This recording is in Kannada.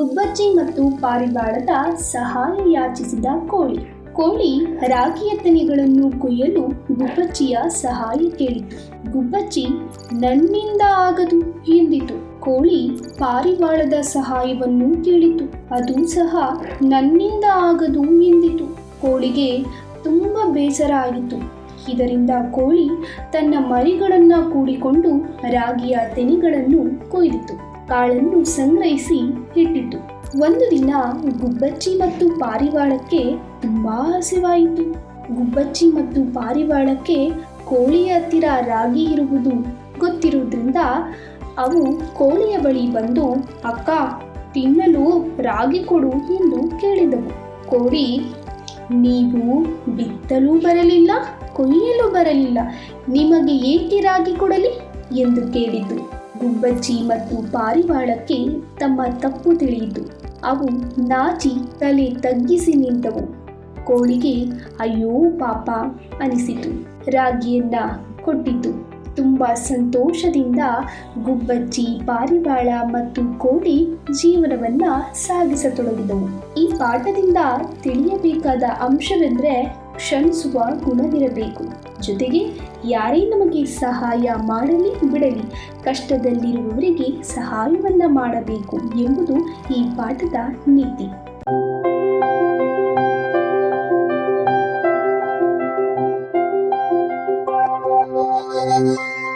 ಗುಬ್ಬಚ್ಚಿ ಮತ್ತು ಪಾರಿವಾಳದ ಸಹಾಯ ಯಾಚಿಸಿದ ಕೋಳಿ. ಕೋಳಿ ರಾಗಿಯ ತೆನೆಗಳನ್ನು ಕೊಯ್ಯಲು ಗುಬ್ಬಚ್ಚಿಯ ಸಹಾಯ ಕೇಳಿತು. ಗುಬ್ಬಚ್ಚಿ ನನ್ನಿಂದ ಆಗದು ಎಂದಿತು. ಕೋಳಿ ಪಾರಿವಾಳದ ಸಹಾಯವನ್ನು ಕೇಳಿತು. ಅದು ಸಹ ನನ್ನಿಂದ ಆಗದು ಎಂದಿತು. ಕೋಳಿಗೆ ತುಂಬ ಬೇಸರ ಆಯಿತು. ಇದರಿಂದ ಕೋಳಿ ತನ್ನ ಮರಿಗಳನ್ನು ಕೂಡಿಕೊಂಡು ರಾಗಿಯ ತೆನೆಗಳನ್ನು ಕೊಯ್ದಿತು. ಕಾಳನ್ನು ಸಂಗ್ರಹಿಸಿ ಇಟ್ಟಿತು. ಒಂದು ದಿನ ಗುಬ್ಬಚ್ಚಿ ಮತ್ತು ಪಾರಿವಾಳಕ್ಕೆ ತುಂಬಾ ಹಸಿವಾಯಿತು. ಗುಬ್ಬಚ್ಚಿ ಮತ್ತು ಪಾರಿವಾಳಕ್ಕೆ ಕೋಳಿಯ ಹತ್ತಿರ ರಾಗಿ ಇರುವುದು ಗೊತ್ತಿರುವುದರಿಂದ ಅವು ಕೋಳಿಯ ಬಳಿ ಬಂದು, ಅಕ್ಕ, ತಿನ್ನಲು ರಾಗಿ ಕೊಡು ಎಂದು ಕೇಳಿದವು. ಕೋಳಿ, ನೀವು ಬಿತ್ತಲೂ ಬರಲಿಲ್ಲ, ಕೊಯ್ಯಲು ಬರಲಿಲ್ಲ, ನಿಮಗೆ ಏಕೆ ರಾಗಿ ಕೊಡಲಿ ಎಂದು ಕೇಳಿತು. ಗುಬ್ಬಚ್ಚಿ ಮತ್ತು ಪಾರಿವಾಳಕ್ಕೆ ತಮ್ಮ ತಪ್ಪು ತಿಳಿಯಿತು. ಅವು ನಾಚಿ ತಲೆ ತಗ್ಗಿಸಿ ನಿಂತವು. ಕೋಳಿಗೆ ಅಯ್ಯೋ ಪಾಪ ಅನಿಸಿತು. ರಾಗಿಯನ್ನ ಕೊಟ್ಟಿತು. ತುಂಬ ಸಂತೋಷದಿಂದ ಗುಬ್ಬಚ್ಚಿ, ಪಾರಿವಾಳ ಮತ್ತು ಕೋಳಿ ಜೀವನವನ್ನು ಸಾಗಿಸತೊಡಗಿದವು. ಈ ಪಾಠದಿಂದ ತಿಳಿಯಬೇಕಾದ ಅಂಶವೆಂದರೆ ಕ್ಷಮಿಸುವ ಗುಣವಿರಬೇಕು. ಜೊತೆಗೆ ಯಾರೇ ನಮಗೆ ಸಹಾಯ ಮಾಡಲಿ ಬಿಡಲಿ, ಕಷ್ಟದಲ್ಲಿರುವವರಿಗೆ ಸಹಾಯವನ್ನು ಮಾಡಬೇಕು ಎಂಬುದು ಈ ಪಾಠದ ನೀತಿ.